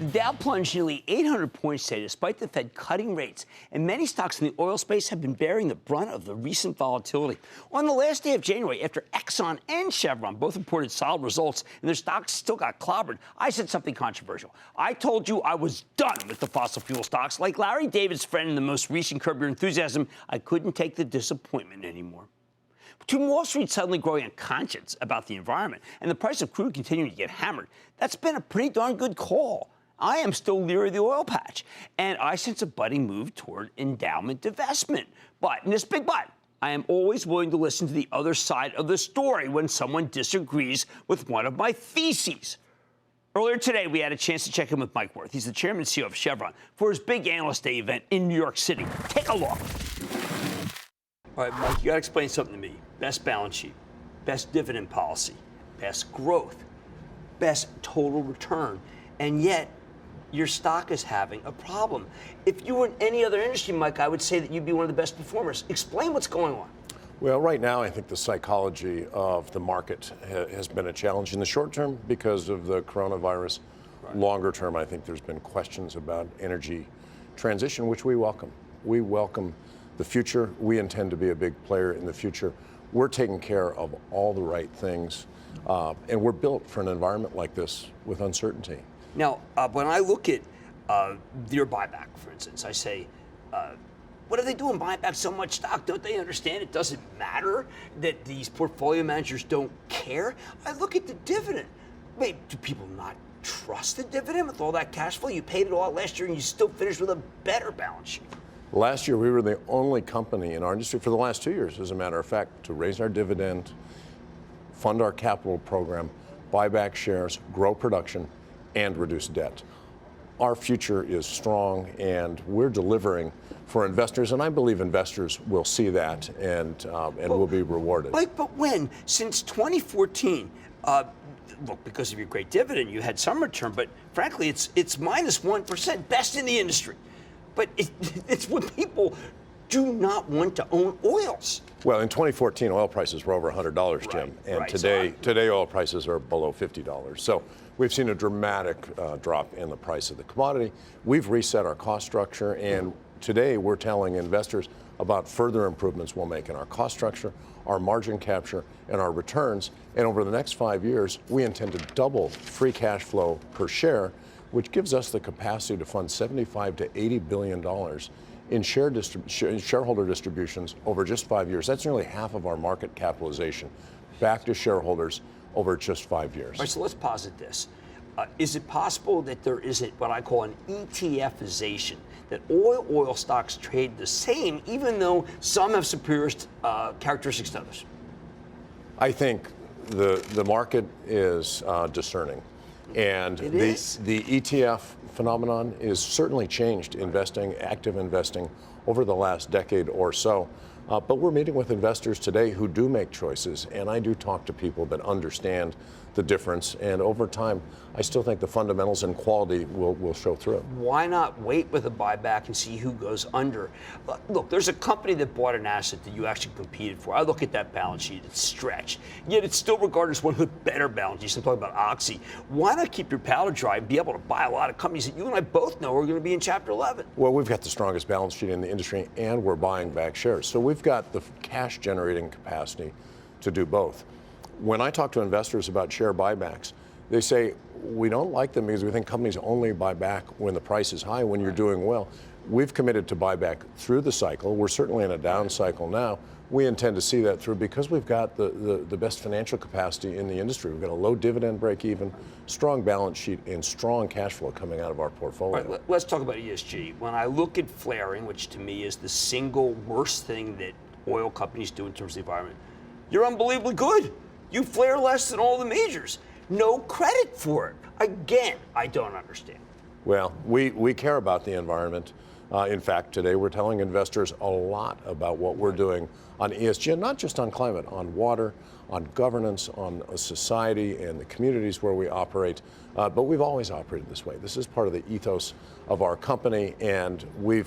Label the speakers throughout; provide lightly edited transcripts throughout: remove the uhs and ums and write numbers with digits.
Speaker 1: The Dow plunged nearly 800 points today, despite the Fed cutting rates, and many stocks in the oil space have been bearing the brunt of the recent volatility. On the last day of January, after Exxon and Chevron both reported solid results and their stocks still got clobbered, I said something controversial. I told you I was done with the fossil fuel stocks. Like Larry David's friend in the most recent Curb Your Enthusiasm, I couldn't take the disappointment anymore. To Wall Street suddenly growing unconscious about the environment and the price of crude continuing to get hammered, that's been a pretty darn good call. I am still leery of the oil patch, and I sense a budding move toward endowment divestment. But, and this big but, I am always willing to listen to the other side of the story when someone disagrees with one of my theses. Earlier today, we had a chance to check in with Mike Wirth. He's the chairman and CEO of Chevron for his big analyst day event in New York City. Take a look. All right, Mike, you got to explain something to me. Best balance sheet, best dividend policy, best growth, best total return, and yet your stock is having a problem. If you were in any other industry, Mike, I would say that you'd be one of the best performers. Explain what's going on.
Speaker 2: Well, right now, I think the psychology of the market has been a challenge in the short term because of the coronavirus. Right. Longer term, I think there's been questions about energy transition, which we welcome. We welcome the future. We intend to be a big player in the future. We're taking care of all the right things, and we're built for an environment like this with uncertainty.
Speaker 1: Now, when I look at your buyback, for instance, I say, what are they doing buying back so much stock? Don't they understand it doesn't matter that these portfolio managers don't care? I look at the dividend. Wait, do people not trust the dividend with all that cash flow? You paid it all out last year and you still finished with a better balance sheet.
Speaker 2: Last year, we were the only company in our industry for the last 2 years, as a matter of fact, to raise our dividend, fund our capital program, buy back shares, grow production, and reduce debt. Our future is strong, and we're delivering for investors, and I believe investors will see that and will be rewarded.
Speaker 1: Mike, but when? Since 2014, look, because of your great dividend, you had some return, but frankly, it's minus 1%, best in the industry. But it's when people do not want to own oils.
Speaker 2: Well, in 2014, oil prices were over $100, Jim, and today oil prices are below $50. So we've seen a dramatic drop in the price of the commodity. We've reset our cost structure, and today we're telling investors about further improvements we'll make in our cost structure, our margin capture, and our returns. And over the next 5 years, we intend to double free cash flow per share, which gives us the capacity to fund $75 to $80 billion in shareholder distributions over just 5 years. That's nearly half of our market capitalization back to shareholders over just 5 years.
Speaker 1: All right, so let's posit this. Is it possible that there is what I call an ETFization, that oil stocks trade the same, even though some have superior characteristics to others?
Speaker 2: I think the market is discerning. And the ETF phenomenon is certainly changed active investing over the last decade or so. But we're meeting with investors today who do make choices, and I do talk to people that understand the difference. And over time, I still think the fundamentals and quality will show through.
Speaker 1: Why not wait with a buyback and see who goes under? Look, there's a company that bought an asset that you actually competed for. I look at that balance sheet, it's stretched. Yet it's still regarded as one of the better balance sheets. I'm talking about Oxy. Why not keep your powder dry and be able to buy a lot of companies that you and I both know are going to be in Chapter 11?
Speaker 2: Well, we've got the strongest balance sheet in the industry, and we're buying back shares. So we've got the cash generating capacity to do both. When I talk to investors about share buybacks, they say, we don't like them because we think companies only buy back when the price is high, when you're doing well. We've committed to buy back through the cycle. We're certainly in a down cycle now. We intend to see that through because we've got the best financial capacity in the industry. We've got a low dividend break even, strong balance sheet, and strong cash flow coming out of our portfolio.
Speaker 1: All right, let's talk about ESG. When I look at flaring, which to me is the single worst thing that oil companies do in terms of the environment, you're unbelievably good. You flare less than all the majors. No credit for it. Again, I don't understand.
Speaker 2: Well, we care about the environment. In fact, today we're telling investors a lot about what we're doing on ESG, and not just on climate, on water, on governance, on society and the communities where we operate. But we've always operated this way. This is part of the ethos of our company, and we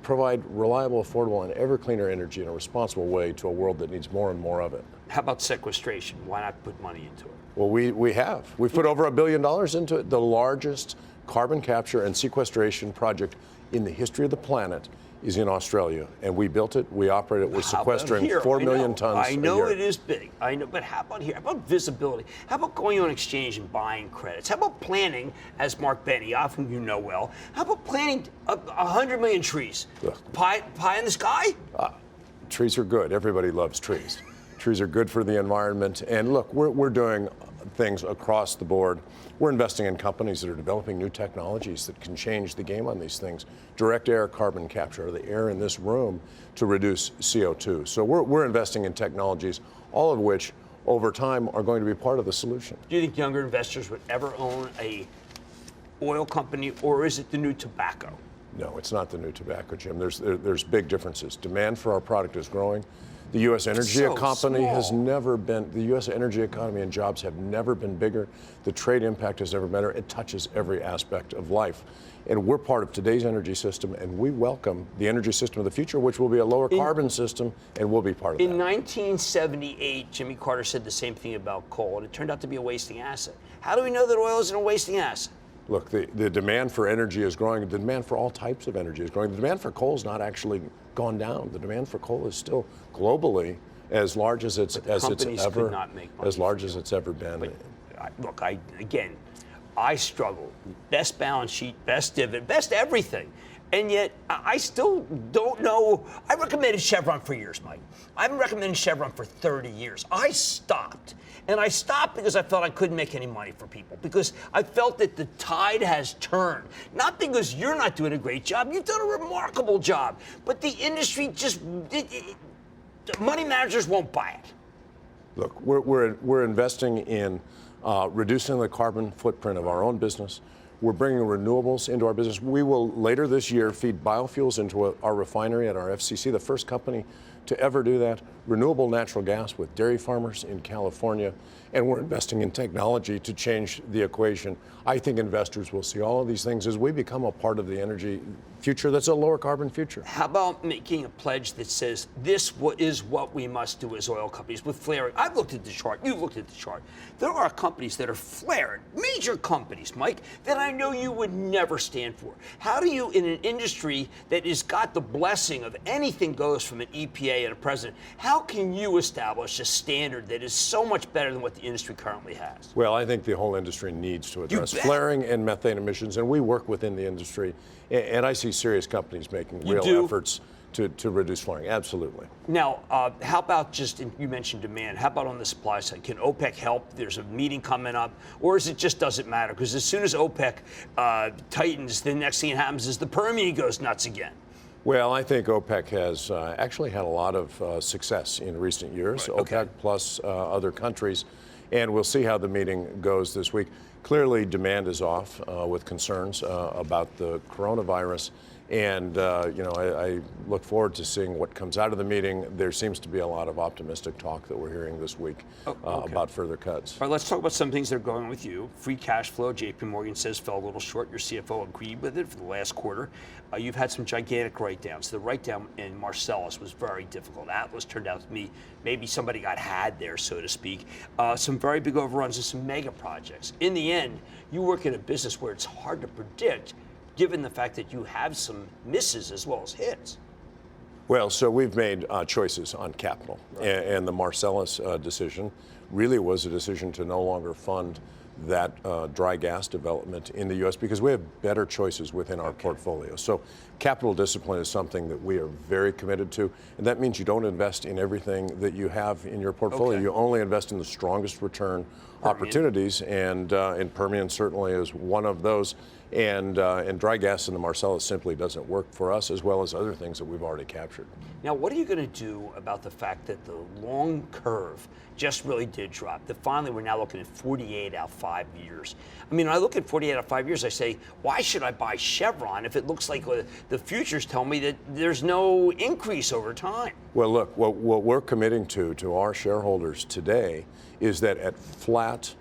Speaker 2: provide reliable, affordable, and ever cleaner energy in a responsible way to a world that needs more and more of it.
Speaker 1: How about sequestration? Why not put money into it?
Speaker 2: Well, we have. We've put over $1 billion into it, the largest carbon capture and sequestration project in the history of the planet is in Australia, and we built it, we operate it, we're sequestering 4 million tons a year.
Speaker 1: I know it is big, I know, but how about here? How about visibility? How about going on exchange and buying credits? How about planting, as Mark Benioff, whom you know well, how about planting 100 million trees? Pie in the sky?
Speaker 2: Trees are good. Everybody loves trees. Trees are good for the environment. And look, we're doing things across the board. We're investing in companies that are developing new technologies that can change the game on these things. Direct air carbon capture, the air in this room to reduce CO2. So we're investing in technologies, all of which over time are going to be part of the solution.
Speaker 1: Do you think younger investors would ever own a oil company, or is it the new tobacco?
Speaker 2: No, it's not the new tobacco, Jim. There's big differences. Demand for our product is growing. The U.S. energy economy has never been, the U.S. energy economy and jobs have never been bigger. The trade impact has never been better. It touches every aspect of life. And we're part of today's energy system, and we welcome the energy system of the future, which will be a lower carbon system, and we'll be part of that.
Speaker 1: In 1978, Jimmy Carter said the same thing about coal, and it turned out to be a wasting asset. How do we know that oil isn't a wasting asset?
Speaker 2: Look, the demand for energy is growing. The demand for all types of energy is growing. The demand for coal has not actually gone down. The demand for coal is still globally as large as it's ever been.
Speaker 1: But, look, I struggle. Best balance sheet, best dividend, best everything. And yet, I still don't know. I recommended Chevron for years, Mike. I've been recommending Chevron for 30 years. I stopped. And I stopped because I felt I couldn't make any money for people, because I felt that the tide has turned. Not because you're not doing a great job. You've done a remarkable job. But the industry just, money managers won't buy it.
Speaker 2: Look, we're investing in reducing the carbon footprint of our own business. We're bringing renewables into our business. We will later this year feed biofuels into our refinery at our FCC, the first company to ever do that. Renewable natural gas with dairy farmers in California. And we're investing in technology to change the equation. I think investors will see all of these things as we become a part of the energy future that's a lower carbon future.
Speaker 1: How about making a pledge that says this is what we must do as oil companies with flaring? I've looked at the chart. You've looked at the chart. There are companies that are flaring, major companies, Mike, that I know you would never stand for. How do you, in an industry that has got the blessing of anything goes from an EPA and a president, how can you establish a standard that is so much better than what the industry currently has?
Speaker 2: Well, I think the whole industry needs to address flaring and methane emissions, and we work within the industry, and I see serious companies making real efforts to reduce flaring. Absolutely.
Speaker 1: Now, how about just, you mentioned demand, how about on the supply side? Can OPEC help? There's a meeting coming up, or is it just doesn't matter? Because as soon as OPEC tightens, the next thing that happens is the Permian goes nuts again.
Speaker 2: Well, I think OPEC has actually had a lot of success in recent years, right. OPEC plus other countries, and we'll see how the meeting goes this week. Clearly, demand is off with concerns about the coronavirus, and I look forward to seeing what comes out of the meeting. There seems to be a lot of optimistic talk that we're hearing this week about further cuts.
Speaker 1: All right, let's talk about some things that are going with you. Free cash flow, JP Morgan says, fell a little short. Your CFO agreed with it for the last quarter. You've had some gigantic write-downs. The write-down in Marcellus was very difficult. Atlas turned out to be maybe somebody got had there, so to speak. Some very big overruns and some mega projects. In the end, you work in a business where it's hard to predict, given the fact that you have some misses as well as hits.
Speaker 2: Well, so we've made choices on capital, right. And the Marcellus decision really was a decision to no longer fund that dry gas development in the U.S. because we have better choices within our portfolio. So capital discipline is something that we are very committed to, and that means you don't invest in everything that you have in your portfolio. You only invest in the strongest return opportunities, and Permian certainly is one of those. And dry gas in the Marcellus simply doesn't work for us, as well as other things that we've already captured.
Speaker 1: Now, what are you going to do about the fact that the long curve just really did drop? That finally we're now looking at 48 out of 5 years. I mean, when I look at 48 out of 5 years, I say, why should I buy Chevron if it looks like the futures tell me that there's no increase over time? Well,
Speaker 2: look, what we're committing to our shareholders today is that at flat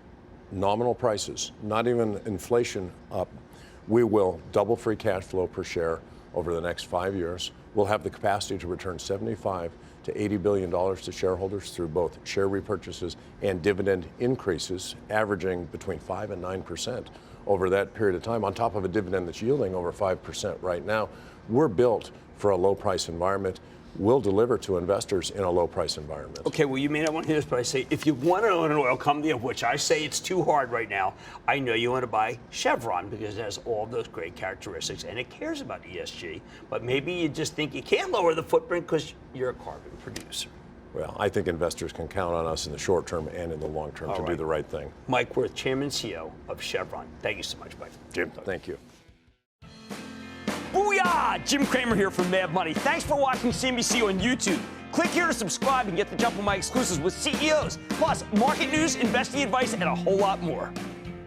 Speaker 2: nominal prices, not even inflation up, we will double free cash flow per share over the next 5 years. We'll have the capacity to return $75 to $80 billion to shareholders through both share repurchases and dividend increases, averaging between 5% and 9% over that period of time, on top of a dividend that's yielding over 5% right now. We're built for a low price environment. We'll deliver to investors in a low price environment.
Speaker 1: Okay, well, you may not want to hear this, but I say if you want to own an oil company, of which I say it's too hard right now, I know you want to buy Chevron because it has all those great characteristics and it cares about ESG. But maybe you just think you can't lower the footprint because you're a carbon producer.
Speaker 2: Well, I think investors can count on us in the short term and in the long term to do the right thing.
Speaker 1: Mike Wirth, Chairman CEO of Chevron. Thank you so much, Mike.
Speaker 2: Jim, thank you.
Speaker 1: Booyah! Jim Cramer here from Mad Money. Thanks for watching CNBC on YouTube. Click here to subscribe and get the jump on my exclusives with CEOs, plus market news, investing advice, and a whole lot more.